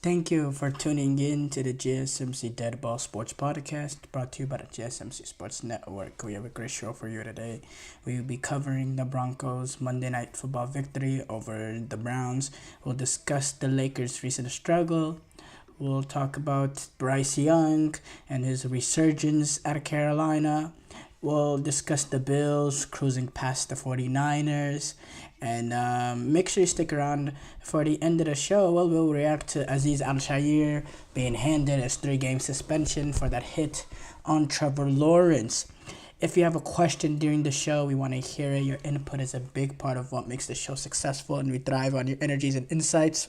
Thank you for tuning in to the GSMC Dead Ball Sports Podcast, brought to you by the GSMC Sports Network. We have a great show for you today. We will be covering the Broncos' Monday Night Football victory over the Browns. We'll discuss the Lakers' recent struggle. We'll talk about Bryce Young and his resurgence at Carolina. We'll discuss the Bills cruising past the 49ers. And make sure you stick around for the end of the show. Well, we'll react to Aziz Al-Shaair being handed a 3-game suspension for that hit on Trevor Lawrence. If you have a question during the show, we want to hear it. Your input is a big part of what makes the show successful, and we thrive on your energies and insights.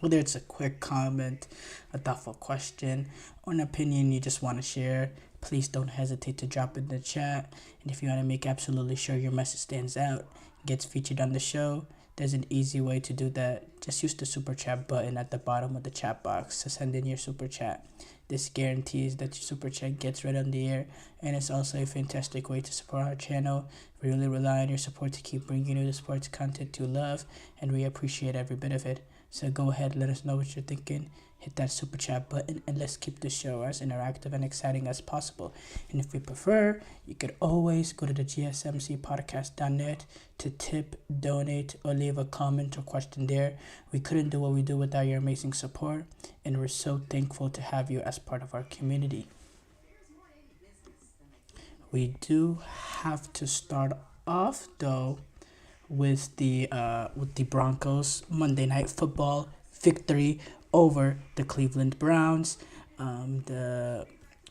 Whether it's a quick comment, a thoughtful question, or an opinion you just want to share, please don't hesitate to drop it in the chat. And if you want to make absolutely sure your message stands out, gets featured on the show, there's an easy way to do that. Just use the super chat button at the bottom of the chat box to send in your super chat. This guarantees that your super chat gets read on the air, and it's also a fantastic way to support our channel. We really rely on your support to keep bringing you the sports content you love, and we appreciate every bit of it. So go ahead, let us know what you're thinking. Hit that super chat button, and let's keep the show as interactive and exciting as possible. And if you prefer, you could always go to the gsmcpodcast.net to tip, donate, or leave a comment or question there. We couldn't do what we do without your amazing support, and we're so thankful to have you as part of our community. We do have to start off though with the Broncos Monday Night Football victory over the Cleveland Browns. The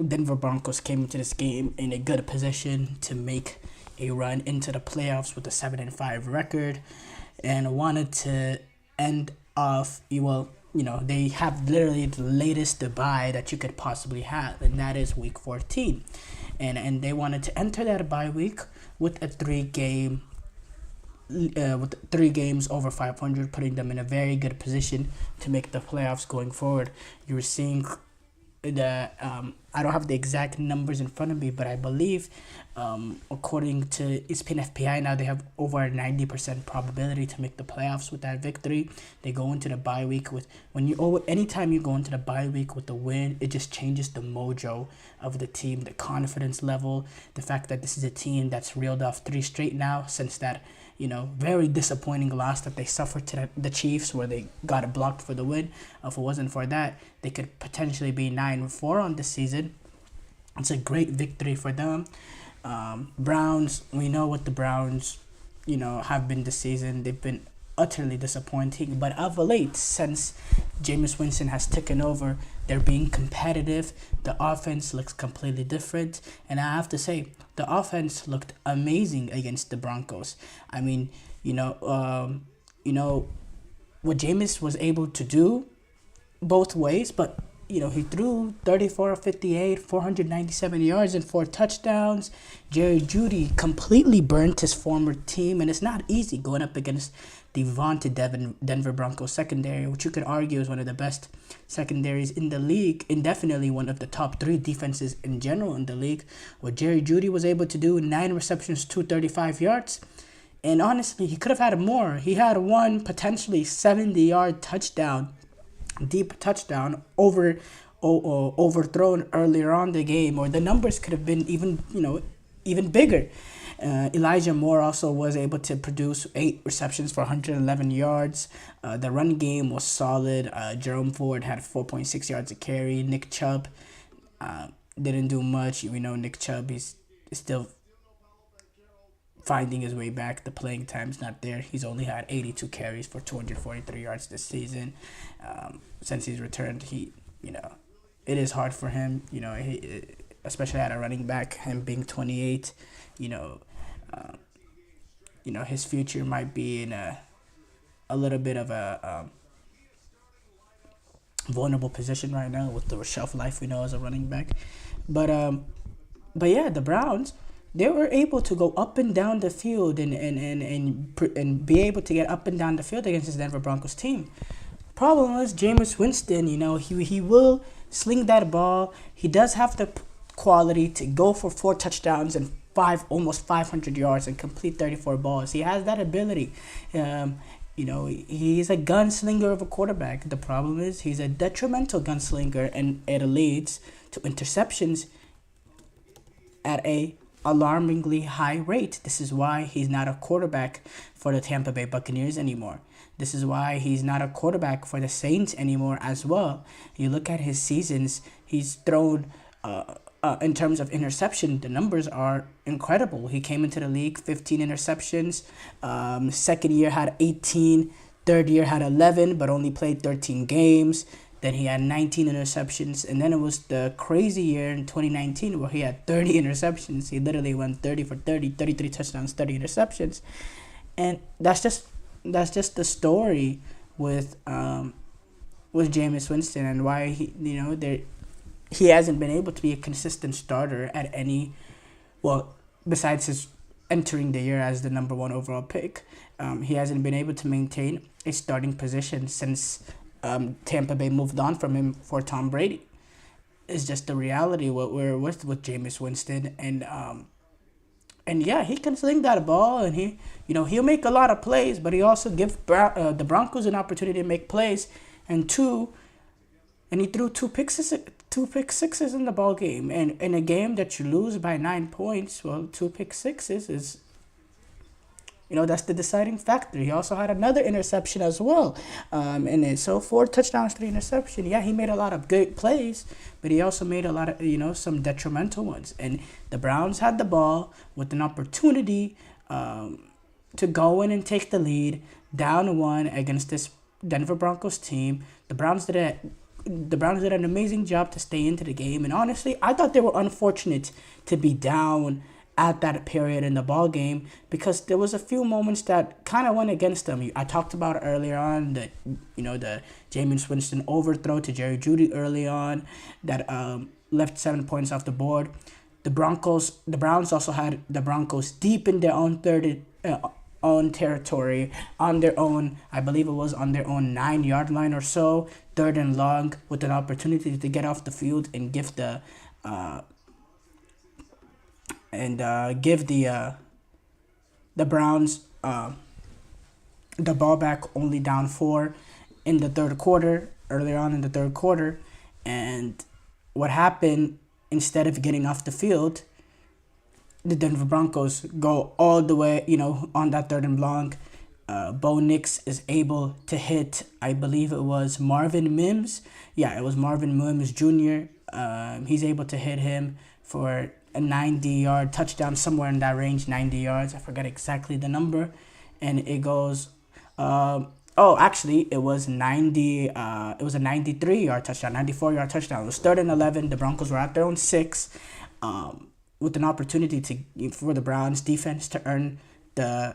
Denver Broncos came into this game in a good position to make a run into the playoffs with a 7-5 record, and wanted to end off. They have literally the latest bye that you could possibly have, and that is Week 14, and they wanted to enter that bye week with a 3-game. With 3 games over 500, putting them in a very good position to make the playoffs going forward. You were seeing the I don't have the exact numbers in front of me, but I believe according to ESPN FPI now, they have over a 90% probability to make the playoffs with that victory. They go into the bye week with anytime you go into the bye week with the win, it just changes the mojo of the team, the confidence level, the fact that this is a team that's reeled off 3 straight now since that very disappointing loss that they suffered to the Chiefs, where they got it blocked for the win. If it wasn't for that, they could potentially be 9-4 on this season. It's a great victory for them. Browns, we know what the Browns, have been this season. They've been utterly disappointing, but of late, since Jameis Winston has taken over, they're being competitive. The offense looks completely different, and I have to say, the offense looked amazing against the Broncos. I mean, what Jameis was able to do both ways, but he threw 34 of 58, 497 yards and 4 touchdowns. Jerry Jeudy completely burnt his former team, and it's not easy going up against the vaunted Denver Broncos secondary, which you could argue is one of the best secondaries in the league, and definitely one of the top 3 defenses in general in the league. What Jerry Jeudy was able to do, 9 receptions, 235 yards. And honestly, he could have had more. He had one potentially 70-yard touchdown, deep touchdown overthrown earlier on the game, or the numbers could have been even bigger. Elijah Moore also was able to produce 8 receptions for 111 yards. The run game was solid. Jerome Ford had 4.6 yards a carry. Nick Chubb didn't do much. We know Nick Chubb is still finding his way back. The playing time's not there. He's only had 82 carries for 243 yards this season. Since he's returned, it is hard for him, especially at a running back, him being 28, his future might be in a little bit of a vulnerable position right now with the shelf life we know as a running back. But yeah, the Browns, they were able to go up and down the field and be able to get up and down the field against this Denver Broncos team. Problem is Jameis Winston, he will sling that ball. He does have the quality to go for 4 touchdowns and almost 500 yards and complete 34 balls. He has that ability. He's a gunslinger of a quarterback. The problem is he's a detrimental gunslinger, and it leads to interceptions at a alarmingly high rate. This is why he's not a quarterback for the Tampa Bay Buccaneers anymore. This is why he's not a quarterback for the Saints anymore as well. You look at his seasons, he's thrown, in terms of interception, the numbers are incredible. He came into the league, 15 interceptions. Second year had 18. Third year had 11, but only played 13 games. Then he had 19 interceptions. And then it was the crazy year in 2019 where he had 30 interceptions. He literally went 30 for 30, 33 touchdowns, 30 interceptions. And that's just the story with Jameis Winston, and why he hasn't been able to be a consistent starter at any, well, besides his entering the year as the number one overall pick. He hasn't been able to maintain a starting position since Tampa Bay moved on from him for Tom Brady. It's just the reality what we're with Jameis Winston, and yeah, he can sling that ball, and he'll make a lot of plays, but he also give the Broncos an opportunity to make plays, and he threw two pick sixes in the ball game, and in a game that you lose by 9 points, well, two pick sixes is, that's the deciding factor. He also had another interception as well, and so 4 touchdowns, 3 interceptions. Yeah, he made a lot of good plays, but he also made a lot of some detrimental ones. And the Browns had the ball with an opportunity to go in and take the lead, down 1 against this Denver Broncos team. The Browns did an amazing job to stay into the game, and honestly, I thought they were unfortunate to be down at that period in the ball game, because there was a few moments that kind of went against them. I talked about earlier on the Jameis Winston overthrow to Jerry Jeudy early on that left 7 points off the board. The Browns also had the Broncos deep in their own territory, on their own, I believe it was on their own 9-yard line or so, 3rd and long, with an opportunity to get off the field and give the Browns the ball back, only down 4 in the third quarter, earlier on in the third quarter. And what happened, instead of getting off the field, the Denver Broncos go all the way, on that 3rd and long. Bo Nix is able to hit, I believe it was Marvin Mims. Yeah, it was Marvin Mims Jr. He's able to hit him for a 90-yard touchdown, somewhere in that range, 90 yards. I forget exactly the number. And it goes, actually, it was 90. It was a 93-yard touchdown, 94-yard touchdown. It was 3rd and 11. The Broncos were at their own 6, with an opportunity for the Browns defense to earn the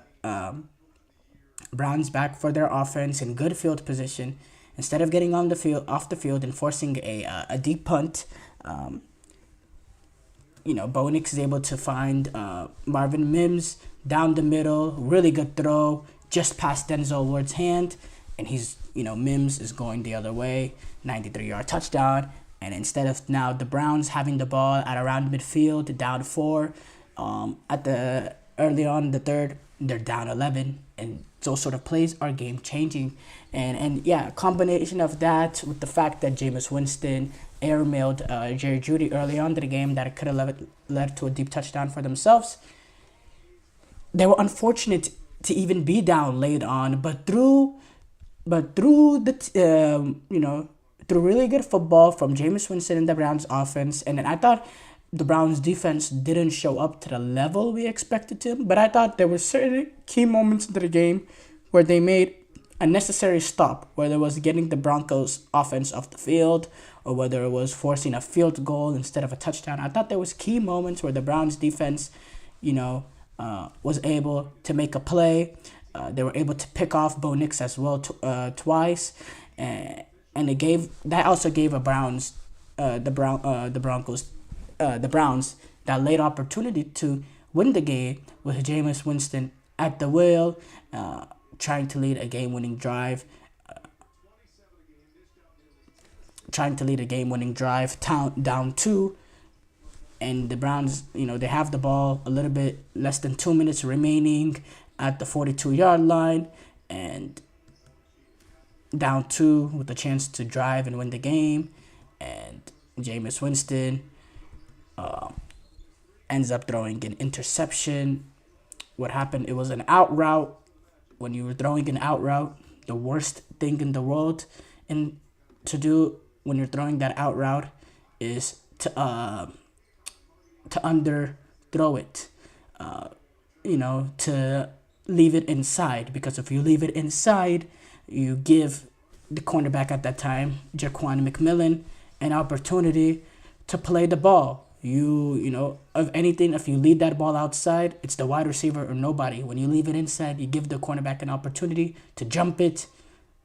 Browns back for their offense in good field position. Instead of getting off the field and forcing a deep punt, Bo Nix is able to find Marvin Mims down the middle, really good throw, just past Denzel Ward's hand, and Mims is going the other way, 93-yard touchdown. And instead of now the Browns having the ball at around midfield, down 4, early on in the third, they're down 11, and those sort of plays are game changing. And yeah, combination of that with the fact that Jameis Winston airmailed Jerry Jeudy early on in the game, that it could have led to a deep touchdown for themselves. They were unfortunate to even be down late on, but through really good football from Jameis Winston and the Browns offense, and then I thought the Browns defense didn't show up to the level we expected to, but I thought there were certain key moments in the game where they made a necessary stop, whether it was getting the Broncos offense off the field or whether it was forcing a field goal instead of a touchdown. I thought there was key moments where the Browns defense, was able to make a play. They were able to pick off Bo Nix as well twice, and that also gave the Browns that late opportunity to win the game with Jameis Winston at the wheel, trying to lead a game-winning drive. Down 2, and the Browns, they have the ball a little bit less than 2 minutes remaining at the 42-yard line, and down two with a chance to drive and win the game, and Jameis Winston ends up throwing an interception. What happened? It was an out route. When you were throwing an out route, the worst thing in the world and to do when you're throwing that out route is to underthrow it. To leave it inside, because if you leave it inside, you give the cornerback at that time, Jaquan McMillan, an opportunity to play the ball. Of anything, if you lead that ball outside, it's the wide receiver or nobody. When you leave it inside, you give the cornerback an opportunity to jump it.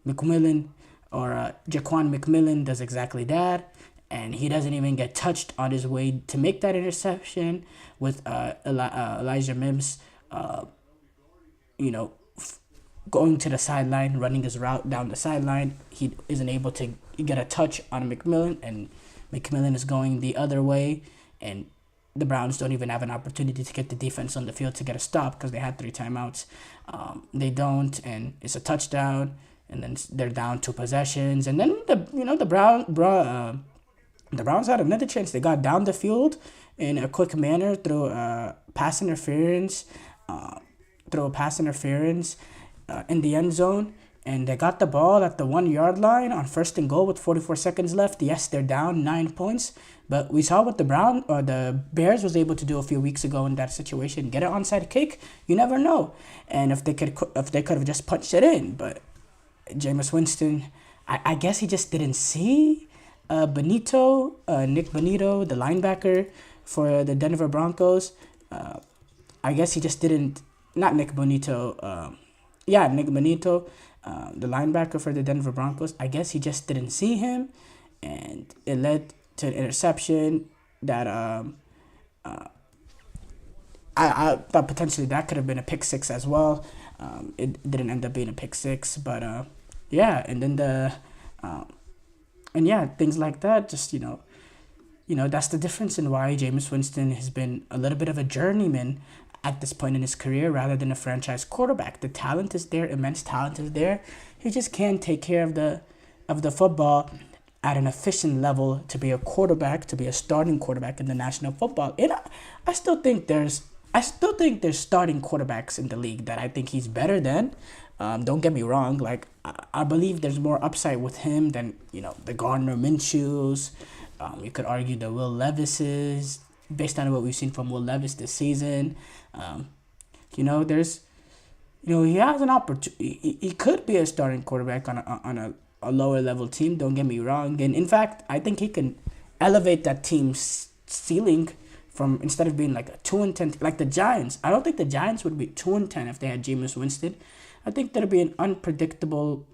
McMillan or Jaquan McMillan does exactly that, and he doesn't even get touched on his way to make that interception with Elijah Mims, going to the sideline, running his route down the sideline. He isn't able to get a touch on McMillan, and McMillan is going the other way, and the Browns don't even have an opportunity to get the defense on the field to get a stop because they had 3 timeouts. They don't, and it's a touchdown, and then they're down 2 possessions, and then the Browns had another chance. They got down the field in a quick manner through pass interference, in the end zone, and they got the ball at the 1-yard line on 1st and goal with 44 seconds left. Yes, they're down 9 points, but we saw what the Bears was able to do a few weeks ago in that situation. Get an onside kick, you never know, and if they could have just punched it in, but Jameis Winston, I guess he just didn't see Nick Bonito, the linebacker for the Denver Broncos. I guess he just didn't. Not Nick Bonito. Nick Bonito, the linebacker for the Denver Broncos. I guess he just didn't see him, and it led to an interception that I thought potentially that could have been a pick six as well. It didn't end up being a pick six, but and then things like that. Just that's the difference in why Jameis Winston has been a little bit of a journeyman at this point in his career rather than a franchise quarterback. The talent is there, immense talent is there. He just can't take care of the football at an efficient level to be a quarterback, to be a starting quarterback in the National Football. And I still think there's starting quarterbacks in the league that I think he's better than. Don't get me wrong. Like I believe there's more upside with him than the Gardner Minshews. You could argue the Will Levises, based on what we've seen from Will Levis this season. He has an opportunity. He could be a starting quarterback on a lower level team. Don't get me wrong. And in fact, I think he can elevate that team's ceiling from, instead of being like a 2-10, like the Giants. I don't think the Giants would be 2-10 if they had Jameis Winston. I think that'd be an unpredictable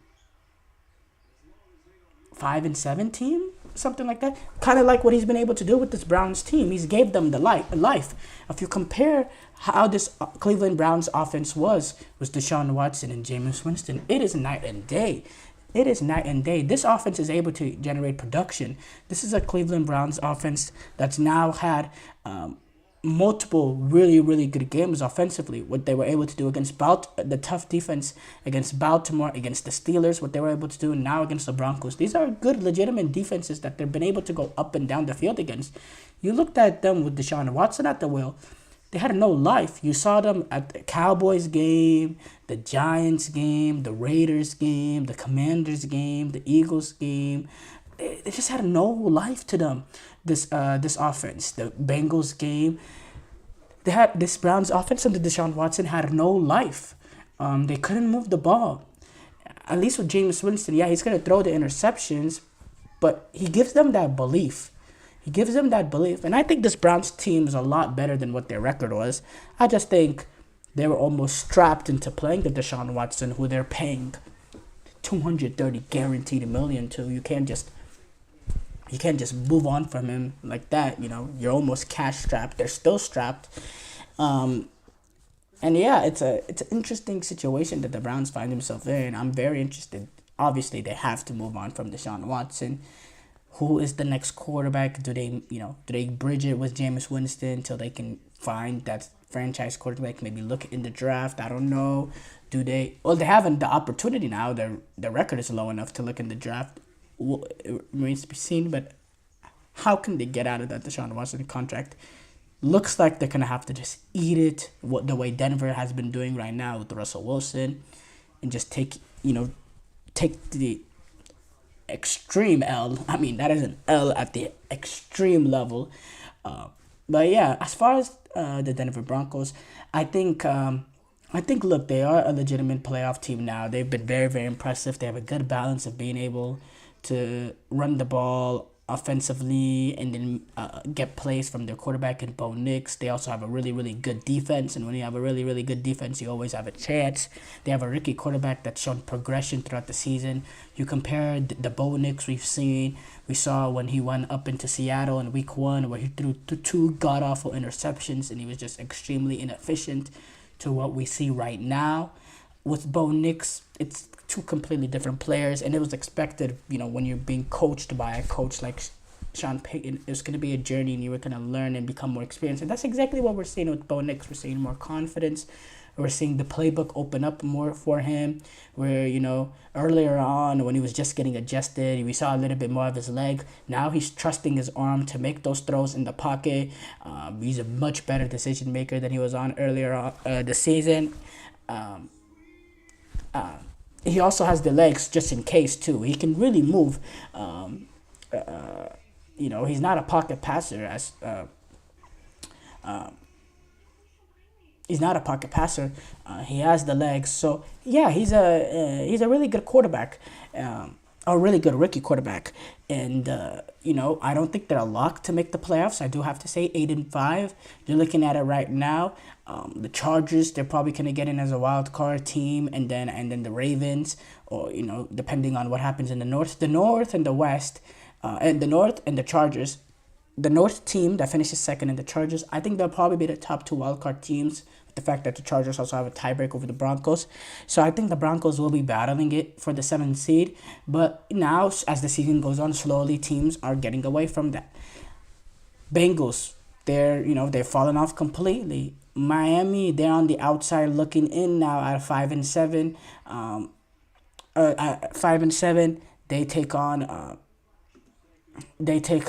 5-7 team, something like that. Kind of like what he's been able to do with this Browns team. He's gave them the life. If you compare how this Cleveland Browns offense was Deshaun Watson and Jameis Winston, it is night and day. It is night and day. This offense is able to generate production. This is a Cleveland Browns offense that's now had multiple really, really good games offensively. What they were able to do against the tough defense against Baltimore, against the Steelers, what they were able to do now against the Broncos. These are good, legitimate defenses that they've been able to go up and down the field against. You looked at them with Deshaun Watson at the wheel. They had no life. You saw them at the Cowboys game, the Giants game, the Raiders game, the Commanders game, the Eagles game. They just had no life to them. This offense, the Bengals game, they had this Browns offense under Deshaun Watson had no life. They couldn't move the ball. At least with Jameis Winston, he's gonna throw the interceptions, but he gives them that belief. And I think this Browns team is a lot better than what their record was. I just think they were almost strapped into playing the Deshaun Watson, who they're paying $230 guaranteed million to. You can't just move on from him like that. You're almost cash strapped. They're still strapped. It's an interesting situation that the Browns find themselves in. I'm very interested. Obviously, they have to move on from Deshaun Watson. Who is the next quarterback? Do they bridge it with Jameis Winston until they can find that franchise quarterback, maybe look in the draft. I don't know. Do they? Well, they haven't the opportunity now. Their record is low enough to look in the draft. It remains to be seen. But how can they get out of that Deshaun Watson contract? Looks like they're gonna have to just eat it. What the way Denver has been doing right now with Russell Wilson, and just take the extreme L. I mean, that is an L at the extreme level. But yeah, as far as the Denver Broncos, I think look, they are a legitimate playoff team now. They've been very, very impressive. They have a good balance of being able to run the ball offensively and then get plays from their quarterback and Bo Nix. They also have a really, really good defense, and when you have a really, really good defense, you always have a chance. They have a rookie quarterback that's shown progression throughout the season. You compare the Bo Nix we saw when he went up into Seattle in week 1, where he threw two god-awful interceptions and he was just extremely inefficient, to what we see right now. With Bo Nix, it's two completely different players, and it was expected, when you're being coached by a coach like Sean Payton, it's going to be a journey, and you were going to learn and become more experienced. And that's exactly what we're seeing with Bo Nix. We're seeing more confidence. We're seeing the playbook open up more for him, where, earlier on when he was just getting adjusted, we saw a little bit more of his leg. Now he's trusting his arm to make those throws in the pocket. He's a much better decision maker than he was on earlier on the season. He also has the legs just in case, too. He can really move. He's not a pocket passer he's not a pocket passer. He has the legs. So, yeah, he's a really good quarterback. A really good rookie quarterback. And, I don't think they're a lock to make the playoffs. I do have to say 8-5. You're looking at it right now. The Chargers, they're probably going to get in as a wild card team. And then the Ravens, or, depending on what happens in the North. The North and the West, and the North and the Chargers. The North team that finishes second in the Chargers, I think they'll probably be the top two wildcard teams, with the fact that the Chargers also have a tiebreak over the Broncos. So I think the Broncos will be battling it for the 7th seed. But now, as the season goes on, slowly teams are getting away from that. Bengals, they've fallen off completely. Miami, they're on the outside looking in now at 5-7. At 5-7, they take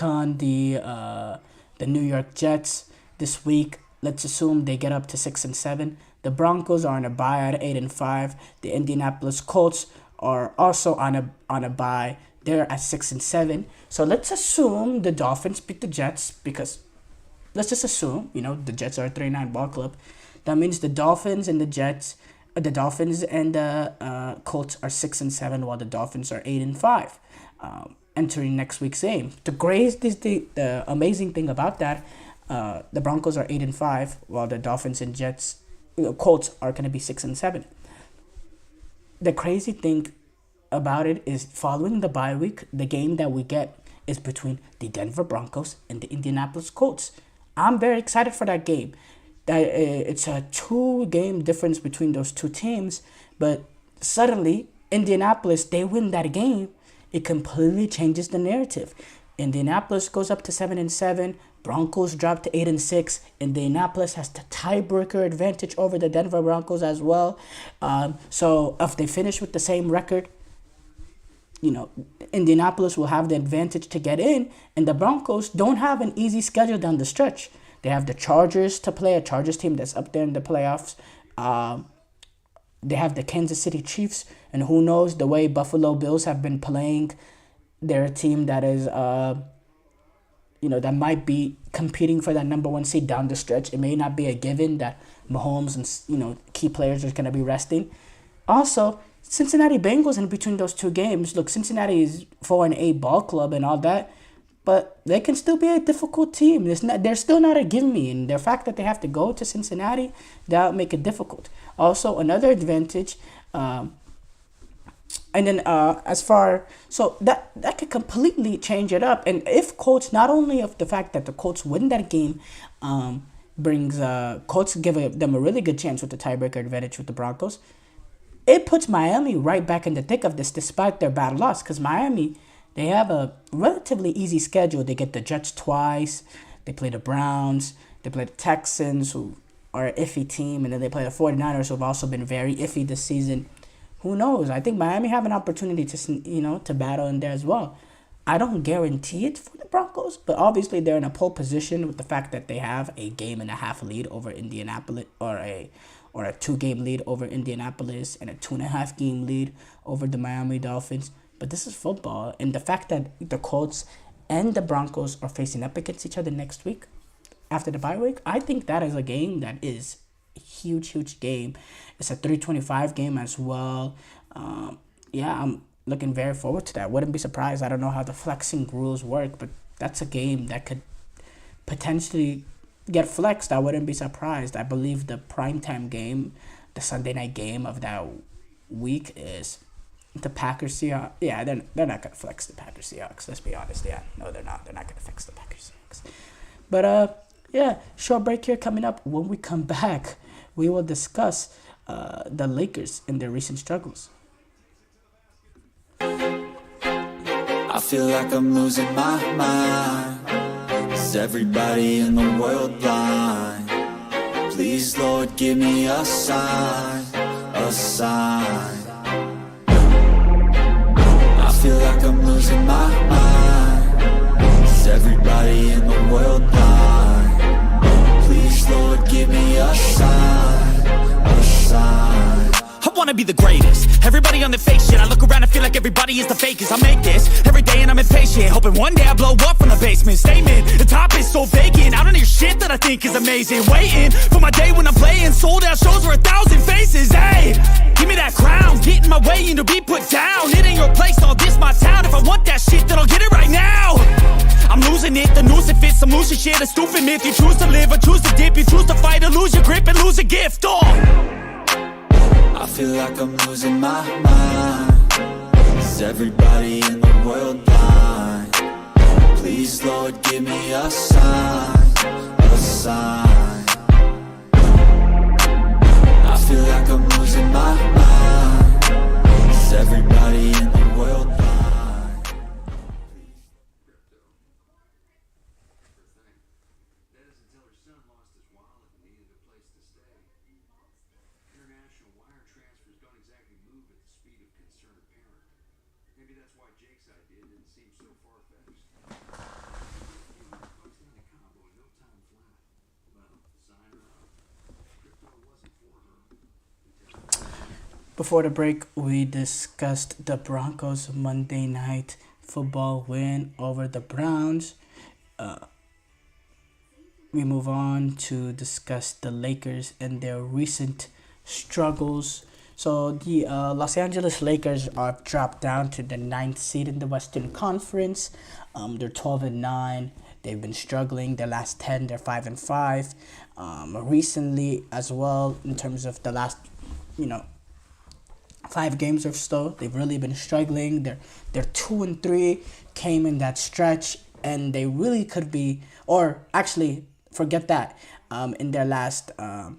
on the New York Jets this week. Let's assume they get up to 6-7. The Broncos are on a bye at 8-5. The Indianapolis Colts are also on a bye. They're at 6-7. So let's assume the Dolphins beat the Jets, because let's just assume the Jets are a 3-9 ball club. That means the Dolphins and the Colts are 6-7, while the Dolphins are 8-5. Entering next week's game. The amazing thing about that, the Broncos are 8-5, while the Dolphins and Colts are going to be 6-7. The crazy thing about it is, following the bye week, the game that we get is between the Denver Broncos and the Indianapolis Colts. I'm very excited for that game. It's a 2-game difference between those two teams, but suddenly Indianapolis, they win that game. It completely changes the narrative. Indianapolis goes up to 7-7. Broncos drop to 8-6. Indianapolis has the tiebreaker advantage over the Denver Broncos as well. So if they finish with the same record, Indianapolis will have the advantage to get in, and the Broncos don't have an easy schedule down the stretch. They have the Chargers to play, a Chargers team that's up there in the playoffs. They have the Kansas City Chiefs, and who knows, the way Buffalo Bills have been playing, they're a team that is, that might be competing for that number 1 seed down the stretch. It may not be a given that Mahomes and, key players are going to be resting. Also, Cincinnati Bengals in between those two games. Look, Cincinnati is 4-8 ball club and all that, but they can still be a difficult team. They're still not a give-me, and the fact that they have to go to Cincinnati, that'll make it difficult. Also, another advantage, and then so that could completely change it up. And if Colts, not only of the fact that the Colts win that game, brings Colts give them a really good chance with the tiebreaker advantage with the Broncos, it puts Miami right back in the thick of this, despite their bad loss, because Miami, they have a relatively easy schedule. They get the Jets twice. They play the Browns. They play the Texans, who are an iffy team, and then they play the 49ers, who have also been very iffy this season. Who knows? I think Miami have an opportunity to battle in there as well. I don't guarantee it for the Broncos, but obviously they're in a pole position with the fact that they have a game and a half lead over Indianapolis, or a 2-game lead over Indianapolis, and a 2.5-game lead over the Miami Dolphins. But this is football, and the fact that the Colts and the Broncos are facing up against each other next week after the bye week, I think that is a game that is a huge game. It's a 325 game as well. I'm looking very forward to that. Wouldn't be surprised. I don't know how the flexing rules work, but that's a game that could potentially get flexed. I wouldn't be surprised. I believe the primetime game, the Sunday night game of that week, is the Packers Seahawks. Yeah, they're not gonna flex the Packers Seahawks. Let's be honest. Yeah, no, they're not. They're not gonna flex the Packers Seahawks. But short break here coming up. When we come back, we will discuss the Lakers and their recent struggles. I feel like I'm losing my mind. Is everybody in the world blind? Please, Lord, give me a sign, a sign. I feel like I'm losing my mind. Is everybody in the world blind? Please, Lord, give me a sign, a sign. I wanna be the greatest. Everybody on the fake shit. I look around and feel like everybody is the fakest. I make this every day and I'm impatient, hoping one day I blow up from the basement. Statement, the top is so vacant. I don't hear shit that I think is amazing. Waiting for my day when I'm playing sold out shows for 1,000 faces. Hey, give me that crown, get in my way and to be put down. It ain't your place, all this my town. If I want that shit, then I'll get it right now. I'm losing it, the noose it fits. I'm losing shit, a stupid myth. You choose to live or choose to dip. You choose to fight or lose your grip and lose a gift. I feel like I'm losing my mind. Is everybody in the world blind? Please, Lord, give me a sign, a sign. I feel like I'm losing my mind. Is everybody in the world blind? Before the break, we discussed the Broncos' Monday night football win over the Browns. We move on to discuss the Lakers and their recent struggles. So the Los Angeles Lakers are dropped down to the 9th seed in the Western Conference. They're 12-9. They've been struggling. Their last 10, they're 5-5. Recently, as well, in terms of the last, 5 games or so, they've really been struggling. They're 2-3, came in that stretch, and they really could be, or actually, forget that. In their last, 1,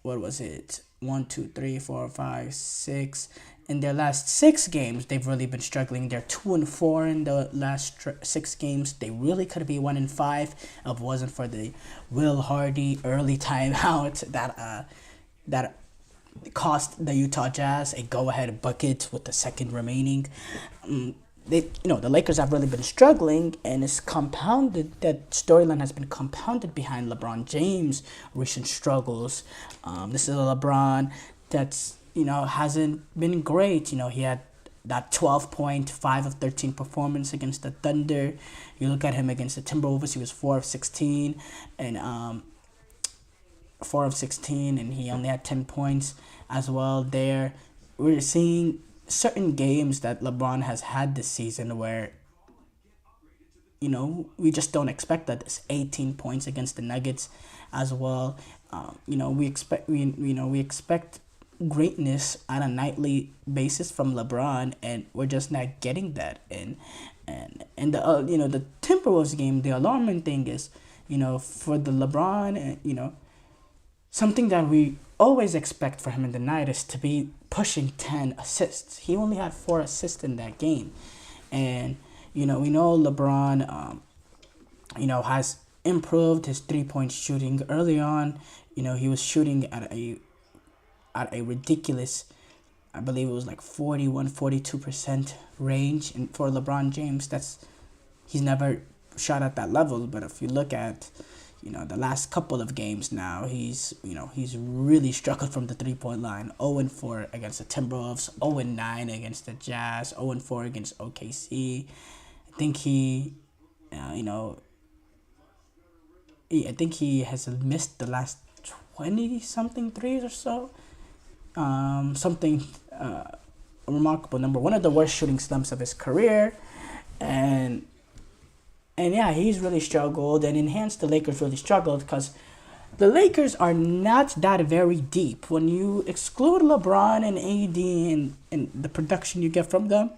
2, 3, 4, 5, 6. In their last 6 games, they've really been struggling. They're 2-4 in the last 6 games. They really could be 1-5 if it wasn't for the Will Hardy early timeout that cost the Utah Jazz a go-ahead bucket with the second remaining. The Lakers have really been struggling, and it's compounded. That storyline has been compounded behind LeBron James' recent struggles. This is a LeBron that's hasn't been great. He had that 12-point, 5 of 13 performance against the Thunder. You look at him against the Timberwolves, he was 4 of 16, and 4 of 16, and he only had 10 points as well there. We're seeing certain games that LeBron has had this season where, we just don't expect that. It's 18 points against the Nuggets as well. We expect greatness on a nightly basis from LeBron, and we're just not getting that. And the Timberwolves game, the alarming thing is, for the LeBron, something that we always expect for him in the night is to be pushing 10 assists. He only had 4 assists in that game. And, we know LeBron, has improved his 3-point shooting early on. He was shooting at a ridiculous, I believe it was like 41-42% range. And for LeBron James, he's never shot at that level. But if you look at, the last couple of games now, he's really struggled from the 3-point line. 0-4 against the Timberwolves, 0-9 against the Jazz, 0-4 against OKC. I think I think he has missed the last 20 something threes or so. Something a remarkable number. One of the worst shooting slumps of his career, and yeah, he's really struggled, and hence the Lakers really struggled because the Lakers are not that very deep. When you exclude LeBron and AD and the production you get from them,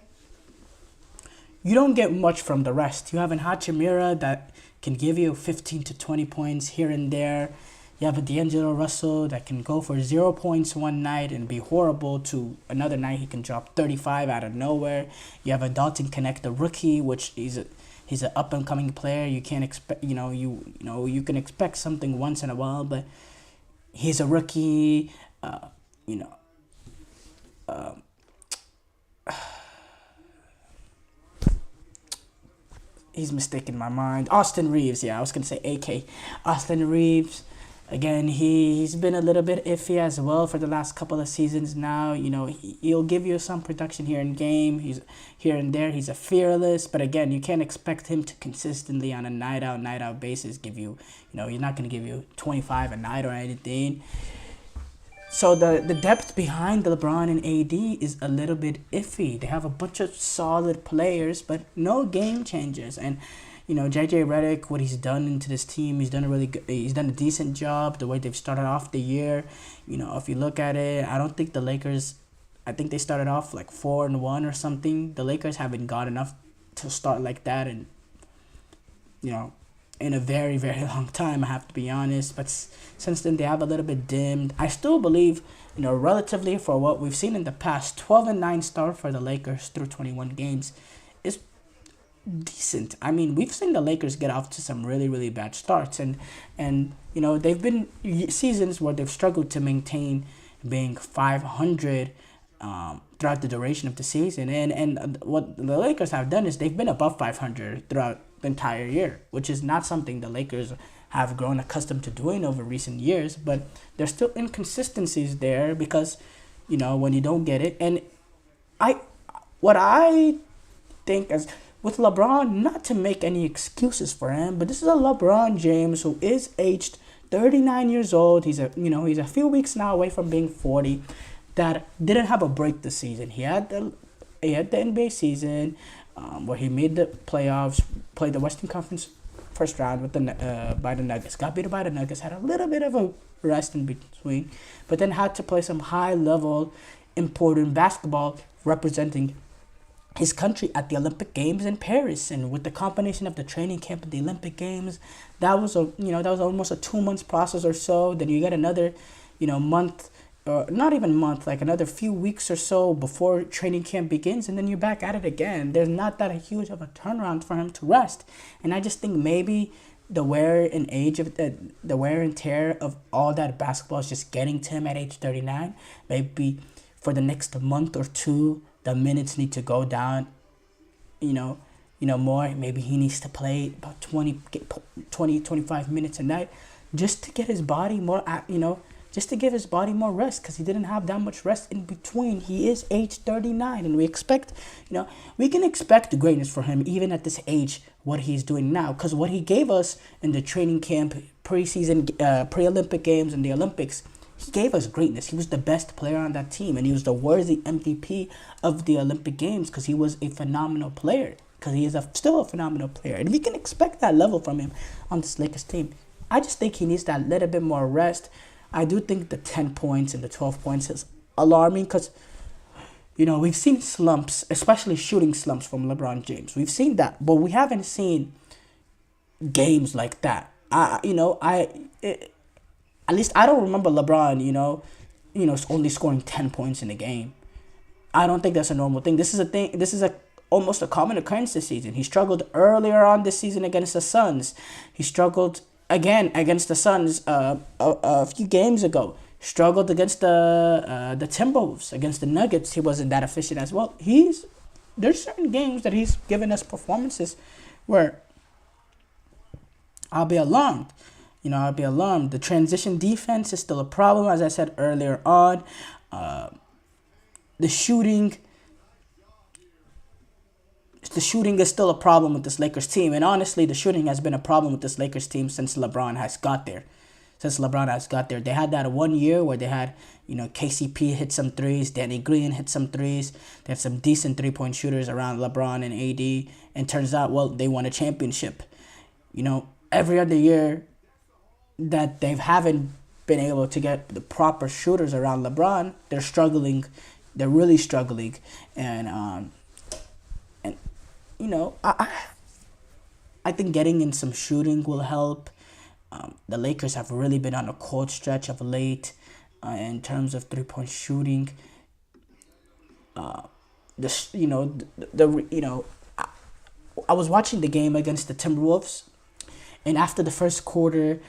you don't get much from the rest. You have an Hachimura that can give you 15 to 20 points here and there. You have a D'Angelo Russell that can go for 0 points one night and be horrible, to another night he can drop 35 out of nowhere. You have a Dalton Connect, the rookie, which he's an up and coming player. You can't expect you can expect something once in a while, but he's a rookie. He's mistaken my mind. Austin Reeves, yeah, I was gonna say AK. Austin Reeves. Again, he's been a little bit iffy as well for the last couple of seasons now. He'll give you some production here in game. He's here and there. He's a fearless, but again, you can't expect him to consistently on a night out basis give you, he's not going to give you 25 a night or anything. So the depth behind LeBron and AD is a little bit iffy. They have a bunch of solid players, but no game changers. And JJ Redick, what he's done into this team, he's done a decent job. The way they've started off the year, if you look at it, I don't think the Lakers, I think they started off like 4-1 or something. The Lakers haven't got enough to start like that, and in a very, very long time, I have to be honest. But since then, they have a little bit dimmed. I still believe, relatively for what we've seen in the past, 12-9 start for the Lakers through 21 games is decent. I mean, we've seen the Lakers get off to some really, really bad starts, and they've been seasons where they've struggled to maintain being 500 throughout the duration of the season, and what the Lakers have done is they've been above 500 throughout the entire year, which is not something the Lakers have grown accustomed to doing over recent years. But there's still inconsistencies there because when you don't get it, and what I think as with LeBron, not to make any excuses for him, but this is a LeBron James who is aged 39 years old. He's a few weeks now away from being 40. That didn't have a break this season. He had the NBA season where he made the playoffs, played the Western Conference first round with by the Nuggets. Got beat by the Nuggets. Had a little bit of a rest in between, but then had to play some high level, important basketball representing his country at the Olympic Games in Paris. And with the combination of the training camp and the Olympic Games, that was almost a 2 months process or so. Then you get another, month, or not even month, like another few weeks or so before training camp begins, and then you're back at it again. There's not that huge of a turnaround for him to rest. And I just think maybe the wear and tear of all that basketball is just getting to him at age 39. Maybe for the next month or two, the minutes need to go down, more. Maybe he needs to play about 25 minutes a night just to get his body more, just to give his body more rest, because he didn't have that much rest in between. He is age 39, and we can expect greatness for him even at this age, what he's doing now, because what he gave us in the training camp, preseason, pre-Olympic games, and the Olympics, he gave us greatness. He was the best player on that team, and he was the worthy MVP of the Olympic Games because he was a phenomenal player, because he is still a phenomenal player. And we can expect that level from him on this Lakers team. I just think he needs that little bit more rest. I do think the 10 points and the 12 points is alarming because, we've seen slumps, especially shooting slumps from LeBron James. We've seen that, but we haven't seen games like that. At least I don't remember LeBron, only scoring 10 points in a game. I don't think that's a normal thing. This is a almost a common occurrence this season. He struggled earlier on this season against the Suns. He struggled again against the Suns a few games ago. Struggled against the Timberwolves, against the Nuggets. He wasn't that efficient as well. There's certain games that he's given us performances where I'll be alarmed. I'll be alarmed. The transition defense is still a problem, as I said earlier on. The shooting is still a problem with this Lakers team. And honestly, the shooting has been a problem with this Lakers team since LeBron has got there. They had that 1 year where they had, KCP hit some threes, Danny Green hit some threes. They had some decent three-point shooters around LeBron and AD. And turns out, well, they won a championship. Every other year that they haven't been able to get the proper shooters around LeBron, they're struggling. They're really struggling. And I think getting in some shooting will help. The Lakers have really been on a cold stretch of late in terms of three-point shooting. I was watching the game against the Timberwolves, and after the first quarter,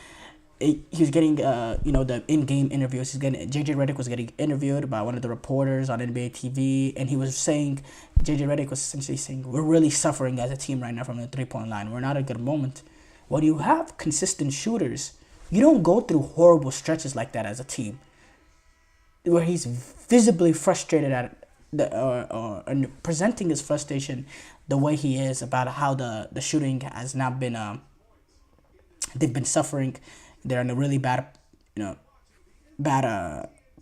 he was getting the in-game interviews. JJ Redick was getting interviewed by one of the reporters on NBA TV, and he was saying, JJ Redick was essentially saying, we're really suffering as a team right now from the three-point line. We're not at a good moment. When you have consistent shooters, you don't go through horrible stretches like that as a team, where he's visibly frustrated at or presenting his frustration the way he is about how the shooting has not been. They've been suffering. They're in a really bad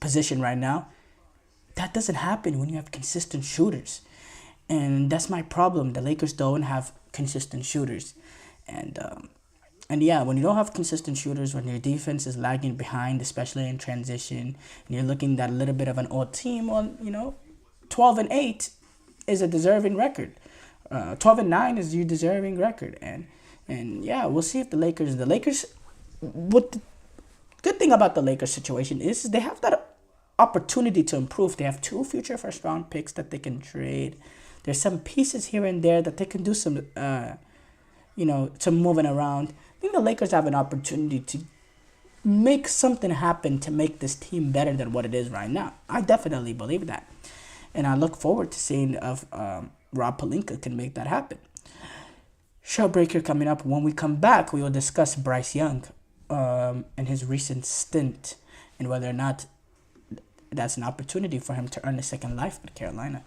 position right now. That doesn't happen when you have consistent shooters, and that's my problem. The Lakers don't have consistent shooters. And yeah, when you don't have consistent shooters, when your defense is lagging behind, especially in transition, and you're looking at a little bit of an odd team, well, 12-8 is a deserving record. 12-9 is your deserving record, and yeah, we'll see if the Lakers. What the good thing about the Lakers situation is they have that opportunity to improve. They have 2 future first-round picks that they can trade. There's some pieces here and there that they can do some moving around. I think the Lakers have an opportunity to make something happen to make this team better than what it is right now. I definitely believe that. And I look forward to seeing if Rob Pelinka can make that happen. Showbreaker coming up. When we come back, we will discuss Bryce Young and his recent stint and whether or not that's an opportunity for him to earn a second life at Carolina.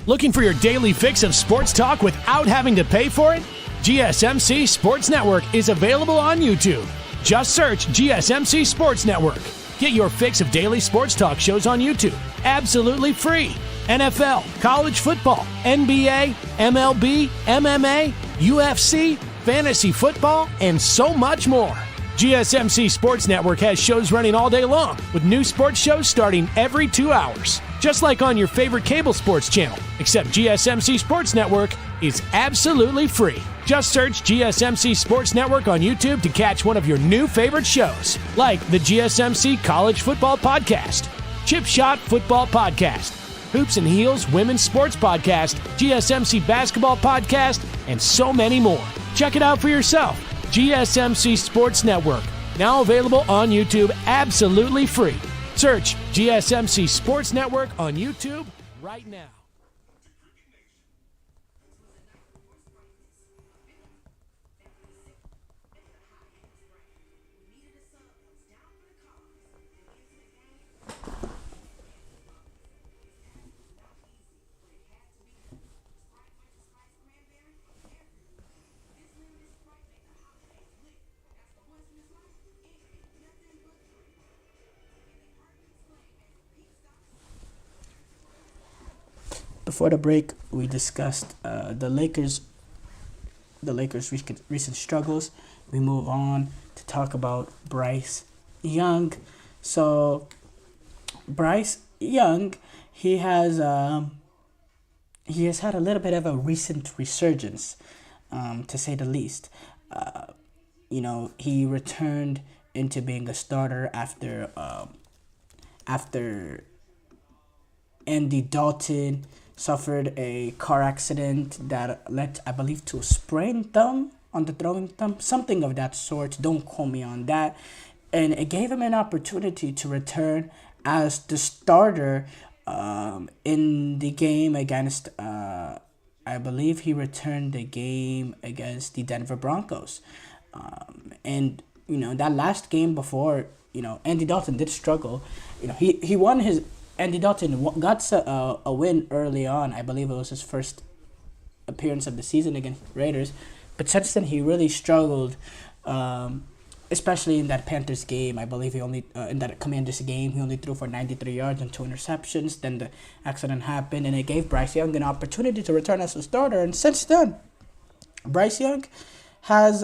Looking for your daily fix of sports talk without having to pay for it? GSMC Sports Network is available on YouTube. Just search GSMC Sports Network. Get your fix of daily sports talk shows on YouTube, absolutely free. NFL, college football, NBA, MLB, MMA, UFC, fantasy football, and so much more. GSMC Sports Network has shows running all day long, with new sports shows starting every 2 hours. Just like on your favorite cable sports channel, except GSMC Sports Network is absolutely free. Just search GSMC Sports Network on YouTube to catch one of your new favorite shows, like the GSMC College Football Podcast, Chip Shot Football Podcast, Hoops and Heels Women's Sports Podcast, GSMC Basketball Podcast, and so many more. Check it out for yourself. GSMC Sports Network, now available on YouTube absolutely free. Search GSMC Sports Network on YouTube right now. Before the break, we discussed the Lakers' recent struggles. We move on to talk about Bryce Young. So, Bryce Young, he has had a little bit of a recent resurgence, to say the least. He returned into being a starter after Andy Dalton suffered a car accident that led, I believe, to a sprained thumb on the throwing thumb, something of that sort. Don't quote me on that. And it gave him an opportunity to return as the starter in the game against, I believe he returned the game against the Denver Broncos. And, that last game before, Andy Dalton did struggle. He won his, Andy Dalton got a win early on. I believe it was his first appearance of the season against Raiders. But since then, he really struggled, especially in that Panthers game. I believe he only, in that Commanders game, he only threw for 93 yards and 2 interceptions. Then the accident happened, and it gave Bryce Young an opportunity to return as a starter. And since then, Bryce Young has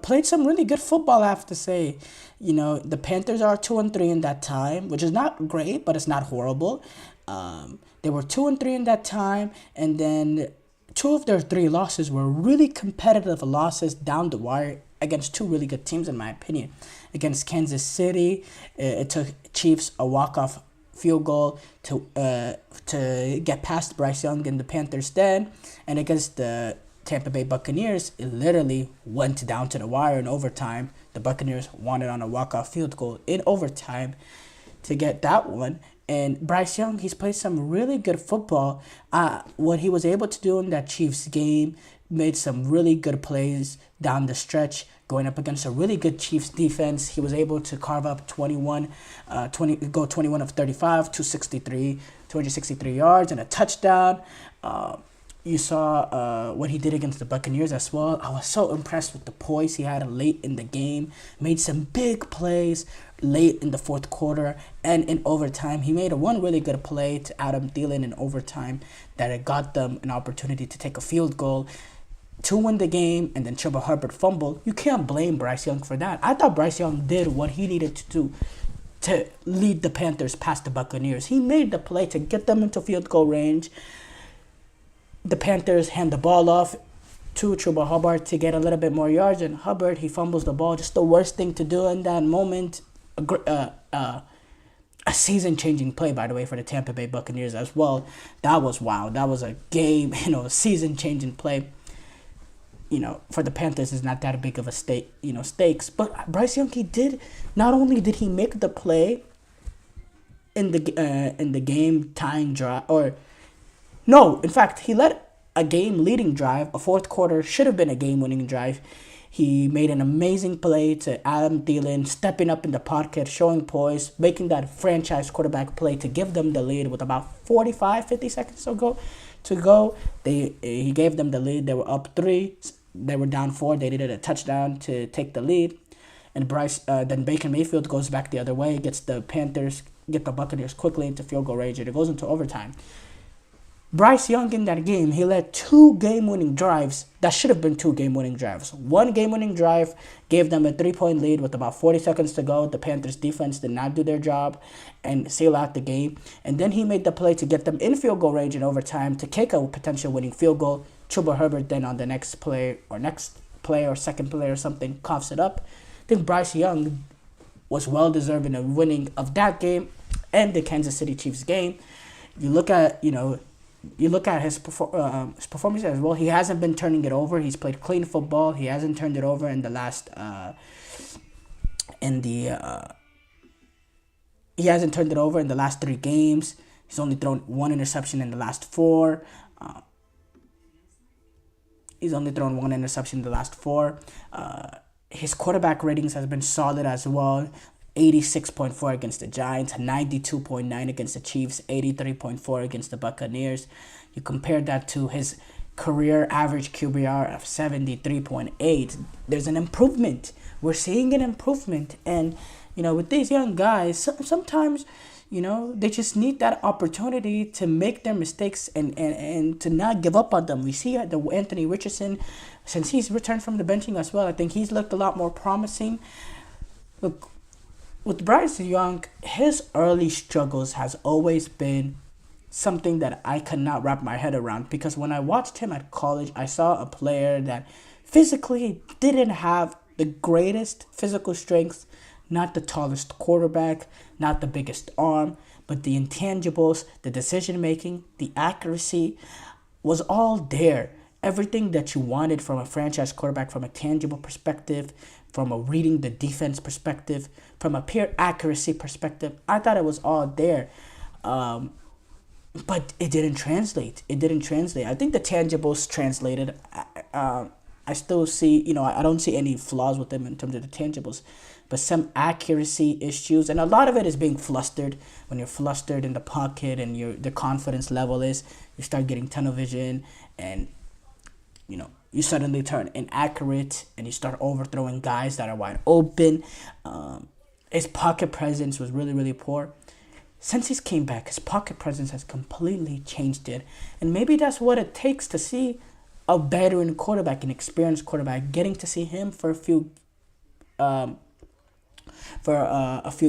played some really good football, I have to say. The Panthers are 2-3 in that time, which is not great, but it's not horrible. They were 2-3 in that time, and then 2 of their 3 losses were really competitive losses down the wire against 2 really good teams, in my opinion. Against Kansas City, it took Chiefs a walk-off field goal to get past Bryce Young in the Panthers' den, and against the Tampa Bay Buccaneers, it literally went down to the wire in overtime. The Buccaneers won it on a walk-off field goal in overtime to get that one. And Bryce Young, he's played some really good football. What he was able to do in that Chiefs game, made some really good plays down the stretch, going up against a really good Chiefs defense. He was able to carve up 21 of 35, 263 yards, and a touchdown. You saw what he did against the Buccaneers as well. I was so impressed with the poise he had late in the game. Made some big plays late in the fourth quarter and in overtime. He made one really good play to Adam Thielen in overtime that it got them an opportunity to take a field goal to win the game, and then Chuba Hubbard fumbled. You can't blame Bryce Young for that. I thought Bryce Young did what he needed to do to lead the Panthers past the Buccaneers. He made the play to get them into field goal range. The Panthers hand the ball off to Chuba Hubbard to get a little bit more yards, and Hubbard, he fumbles the ball. Just the worst thing to do in that moment. A season-changing play, by the way, for the Tampa Bay Buccaneers as well. That was wow. That was a game, season-changing play. For the Panthers, is not that big of a stakes. But Bryce Young, not only did he make the play in the game tying drive, no, in fact, he led a game-leading drive. A fourth quarter should have been a game-winning drive. He made an amazing play to Adam Thielen, stepping up in the pocket, showing poise, making that franchise quarterback play to give them the lead with about 50 seconds to go. He gave them the lead. They were up 3. They were down 4. They needed a touchdown to take the lead. And then Baker Mayfield goes back the other way, get the Buccaneers quickly into field goal range, and it goes into overtime. Bryce Young in that game, he led 2 game-winning drives that should have been 2 game-winning drives. One game-winning drive gave them a 3-point lead with about 40 seconds to go. The Panthers defense did not do their job and seal out the game. And then he made the play to get them in field goal range in overtime to kick a potential winning field goal. Chuba Herbert then on the next play or second play or something coughs it up. I think Bryce Young was well-deserving of winning of that game and the Kansas City Chiefs game. You look at his performance as well. He hasn't been turning it over. He's played clean football. He hasn't turned it over in the last he hasn't turned it over in the last 3 games. He's only thrown 1 interception in the last 4. His quarterback ratings has been solid as well. 86.4 against the Giants, 92.9 against the Chiefs, 83.4 against the Buccaneers. You compare that to his career average QBR of 73.8. There's an improvement. We're seeing an improvement. And, with these young guys, sometimes, they just need that opportunity to make their mistakes and to not give up on them. We see the Anthony Richardson, since he's returned from the benching as well, I think he's looked a lot more promising. Look, with Bryce Young, his early struggles has always been something that I could not wrap my head around, because when I watched him at college, I saw a player that physically didn't have the greatest physical strength, not the tallest quarterback, not the biggest arm, but the intangibles, the decision making, the accuracy was all there. Everything that you wanted from a franchise quarterback, from a tangible perspective, from a reading the defense perspective, from a pure accuracy perspective, I thought it was all there. But it didn't translate. It didn't translate. I think the tangibles translated. I still see, I don't see any flaws with them in terms of the tangibles, but some accuracy issues, and a lot of it is being flustered. When you're flustered in the pocket and the confidence level is, you start getting tunnel vision, and you suddenly turn inaccurate, and you start overthrowing guys that are wide open. His pocket presence was really, really poor. Since he's came back, his pocket presence has completely changed it. And maybe that's what it takes to see a veteran quarterback, an experienced quarterback, getting to see him for a few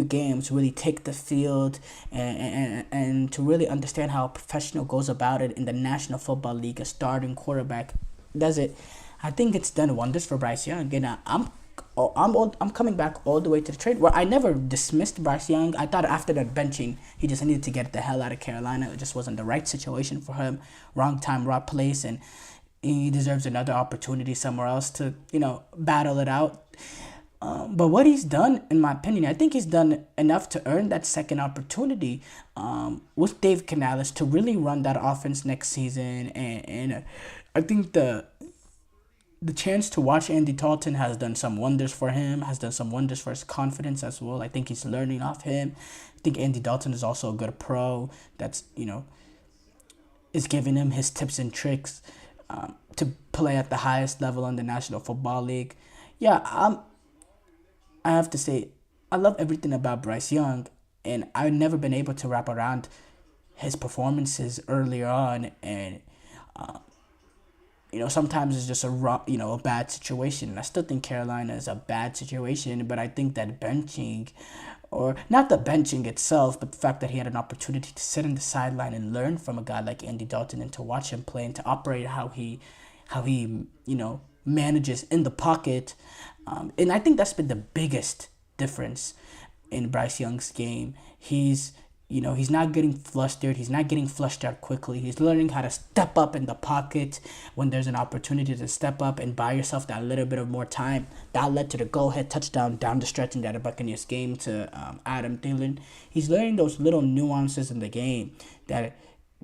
games, really take the field and to really understand how a professional goes about it in the National Football League. A starting quarterback does it. I think it's done wonders for Bryce Young. And I'm coming back all the way to the trade where I never dismissed Bryce Young. I thought after that benching, he just needed to get the hell out of Carolina. It just wasn't the right situation for him. Wrong time, wrong place, and he deserves another opportunity somewhere else to, battle it out. But what he's done, in my opinion, I think he's done enough to earn that second opportunity with Dave Canales to really run that offense next season. And I think the chance to watch Andy Dalton has done some wonders for him, has done some wonders for his confidence as well. I think he's learning off him. I think Andy Dalton is also a good pro that's, is giving him his tips and tricks to play at the highest level in the National Football League. Yeah, I have to say, I love everything about Bryce Young, and I've never been able to wrap around his performances earlier on, and sometimes it's just a bad situation. And I still think Carolina is a bad situation, but I think that benching, or not the benching itself, but the fact that he had an opportunity to sit on the sideline and learn from a guy like Andy Dalton and to watch him play and to operate how he manages in the pocket. And I think that's been the biggest difference in Bryce Young's game. He's not getting flustered. He's not getting flushed out quickly. He's learning how to step up in the pocket when there's an opportunity to step up and buy yourself that little bit of more time. That led to the go-ahead touchdown down the stretch in that Buccaneers game to Adam Thielen. He's learning those little nuances in the game that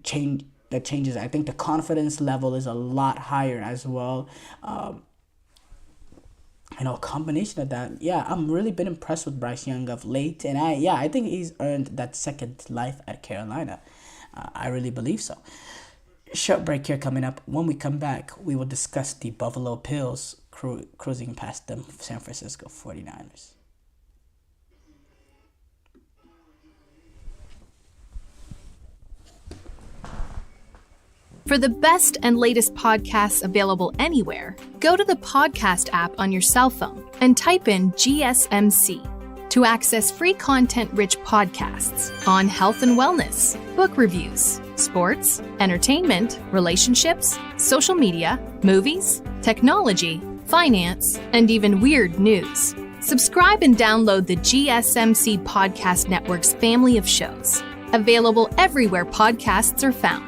changes. I think the confidence level is a lot higher as well. A combination of that, I'm really been impressed with Bryce Young of late, and I think he's earned that second life at Carolina. I really believe so. Short break here coming up. When we come back, we will discuss the Buffalo Bills cruising past the San Francisco 49ers. For the best and latest podcasts available anywhere, go to the podcast app on your cell phone and type in GSMC to access free content-rich podcasts on health and wellness, book reviews, sports, entertainment, relationships, social media, movies, technology, finance, and even weird news. Subscribe and download the GSMC Podcast Network's family of shows, available everywhere podcasts are found.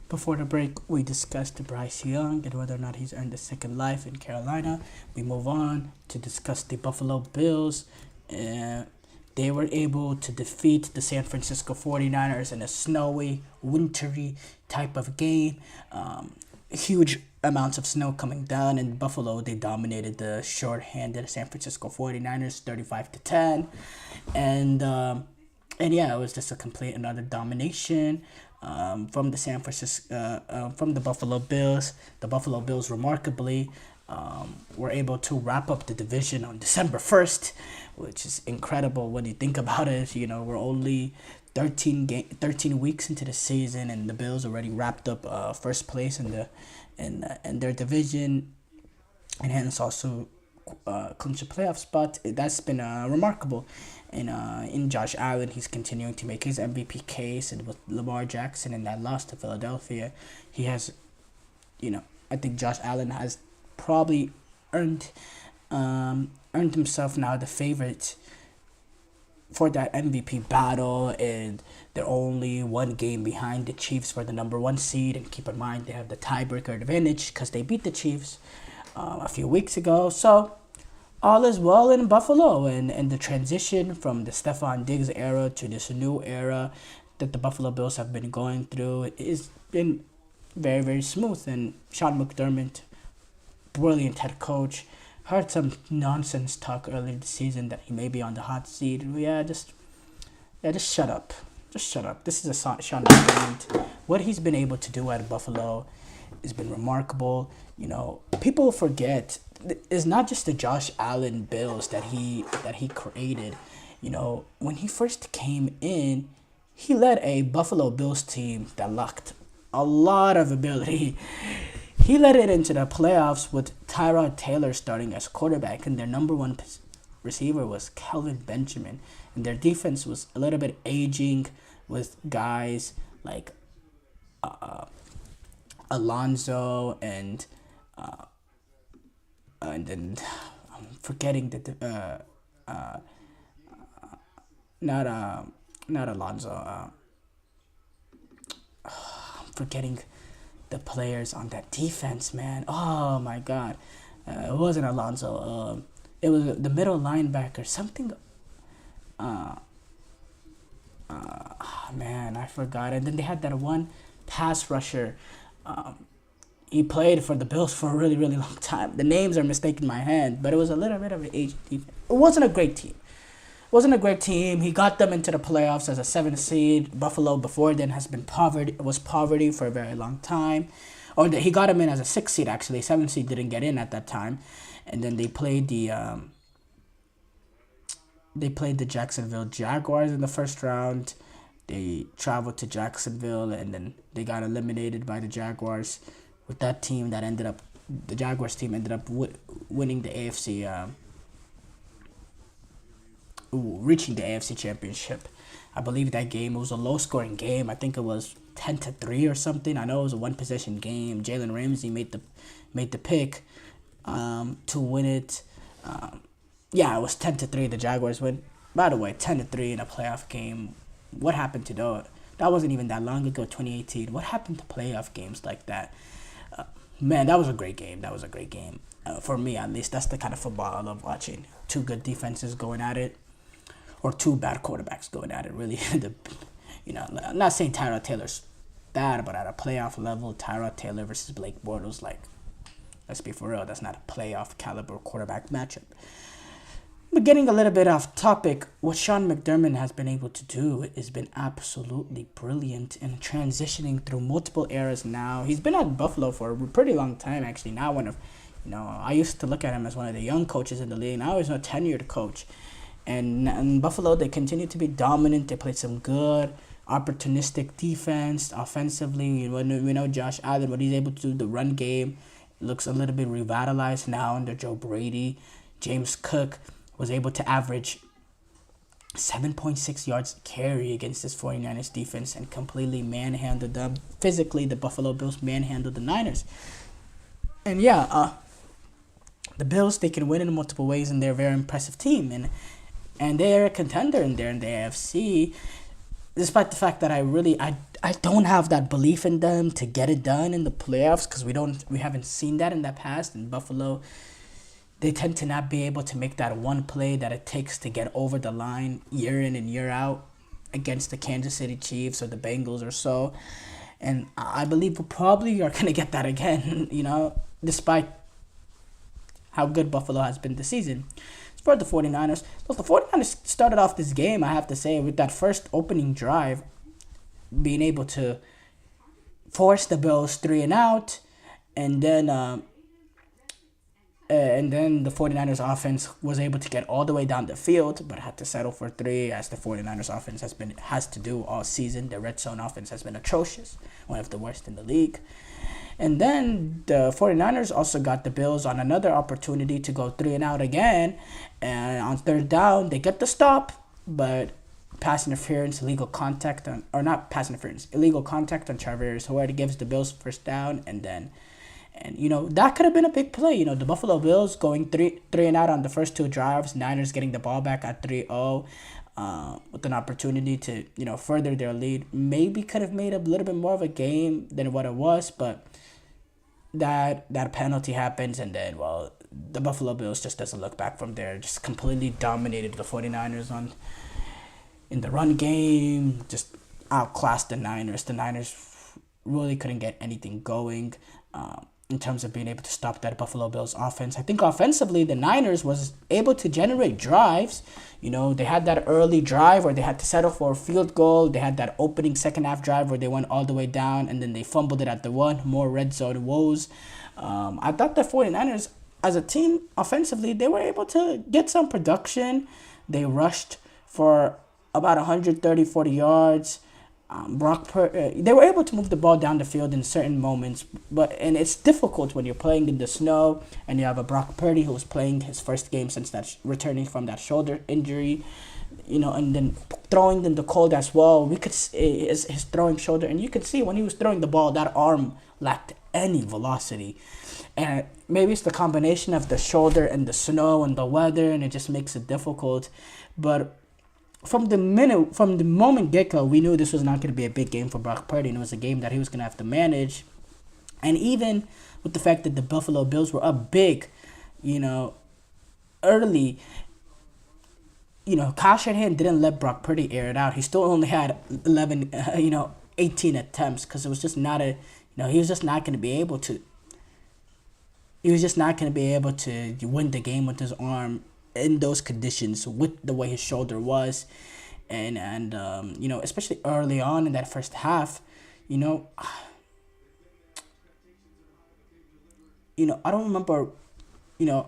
Before the break, we discussed Bryce Young and whether or not he's earned a second life in Carolina. We move on to discuss the Buffalo Bills. They were able to defeat the San Francisco 49ers in a snowy, wintry type of game. Huge amounts of snow coming down in Buffalo. They dominated the short-handed San Francisco 49ers 35-10. And it was just another domination from the Buffalo Bills. The Buffalo Bills remarkably were able to wrap up the division on December 1st, which is incredible when you think about it. You know, we're only 13 weeks into the season, and the Bills already wrapped up first place in their division, and hence also clinch a playoff spot. That's been remarkable. And in Josh Allen, he's continuing to make his MVP case, and with Lamar Jackson and that loss to Philadelphia, he has, I think Josh Allen has probably earned himself now the favorite for that MVP battle, and they're only one game behind the Chiefs for the number 1 seed. And keep in mind, they have the tiebreaker advantage because they beat the Chiefs a few weeks ago. So all is well in Buffalo, and the transition from the Stephon Diggs era to this new era that the Buffalo Bills have been going through has been very, very smooth. And Sean McDermott, brilliant head coach. Heard some nonsense talk earlier this season that he may be on the hot seat. Just shut up. Just shut up. This is a Sean McDermott. What he's been able to do at Buffalo has been remarkable. People forget it's not just the Josh Allen Bills that he created. When he first came in, he led a Buffalo Bills team that lacked a lot of ability. He led it into the playoffs with Tyrod Taylor starting as quarterback, and their number 1 receiver was Kelvin Benjamin. And their defense was a little bit aging with guys like Alonzo and then I'm forgetting not Alonzo. I'm forgetting the players on that defense, man. Oh my God, it wasn't Alonzo. It was the middle linebacker. Something. Man, I forgot. And then they had that one pass rusher. He played for the Bills for a really, really long time. The names are mistaken in my hand, but it was a little bit of an aged defense. It wasn't a great team. He got them into the playoffs as a 7th seed. Buffalo before then was poverty for a very long time. He got them in as a 6th seed, actually. 7th seed didn't get in at that time. And then they played the Jacksonville Jaguars in the first round. They traveled to Jacksonville, and then they got eliminated by the Jaguars. With that team, the Jaguars team ended up winning the AFC. Reaching the AFC Championship. I believe that game, it was a low-scoring game. I think it was 10-3 or something. I know it was a one-possession game. Jalen Ramsey made the pick to win it. It was 10-3. The Jaguars win. By the way, 10-3 in a playoff game. What happened to that? That wasn't even that long ago, 2018. What happened to playoff games like that? Man, that was a great game. For me, at least, that's the kind of football I love watching. 2 good defenses going at it. Or 2 bad quarterbacks going at it, really. I'm not saying Tyrod Taylor's bad, but at a playoff level, Tyrod Taylor versus Blake Bortles, let's be for real, that's not a playoff caliber quarterback matchup. But getting a little bit off topic, what Sean McDermott has been able to do has been absolutely brilliant in transitioning through multiple eras now. He's been at Buffalo for a pretty long time, actually. Now I used to look at him as one of the young coaches in the league. Now he's a tenured coach. And in Buffalo, they continue to be dominant. They played some good, opportunistic defense. Offensively, we know Josh Allen, what he's able to do, the run game looks a little bit revitalized now under Joe Brady. James Cook was able to average 7.6 yards carry against this 49ers defense and completely manhandled them. Physically, the Buffalo Bills manhandled the Niners. And the Bills, they can win in multiple ways, and they're a very impressive team. And they're a contender in there in the AFC, despite the fact that I don't have that belief in them to get it done in the playoffs, because we haven't seen that in the past. In Buffalo, they tend to not be able to make that one play that it takes to get over the line year in and year out against the Kansas City Chiefs or the Bengals or so. And I believe we probably are going to get that again, despite how good Buffalo has been this season. For the 49ers. So the 49ers started off this game, I have to say, with that first opening drive, being able to force the Bills 3 and out, and then And then the 49ers offense was able to get all the way down the field, but had to settle for 3, as the 49ers offense has to do all season. The red zone offense has been atrocious, one of the worst in the league. And then the 49ers also got the Bills on another opportunity to go 3 and out again. And on third down, they get the stop, but pass interference, illegal contact on Charvarius Ward gives the Bills first down, and that could have been a big play. The Buffalo Bills going 3 and out on the first 2 drives, Niners getting the ball back at 3-0, with an opportunity to, further their lead. Maybe could have made a little bit more of a game than what it was, but that penalty happens, and then, the Buffalo Bills just doesn't look back from there. Just completely dominated the 49ers in the run game, just outclassed the Niners. The Niners really couldn't get anything going in terms of being able to stop that Buffalo Bills offense. I think offensively, the Niners was able to generate drives. They had that early drive where they had to settle for a field goal. They had that opening second half drive where they went all the way down, and then they fumbled it at the 1. More red zone woes. I thought the 49ers, as a team, offensively, they were able to get some production. They rushed for about 130-40 yards. They were able to move the ball down the field in certain moments, and it's difficult when you're playing in the snow and you have a Brock Purdy who was playing his first game since returning from that shoulder injury, and then throwing in the cold as well. We could see his throwing shoulder, and you could see when he was throwing the ball, that arm lacked any velocity. And maybe it's the combination of the shoulder and the snow and the weather, and it just makes it difficult. But from the moment get-go, we knew this was not going to be a big game for Brock Purdy, and it was a game that he was going to have to manage. And even with the fact that the Buffalo Bills were up big, early, Kyle Shanahan didn't let Brock Purdy air it out. He still only had 18 attempts, because it was just not he was just not going to be able to. He was just not going to be able to win the game with his arm in those conditions, with the way his shoulder was, and especially early on in that first half, I don't remember,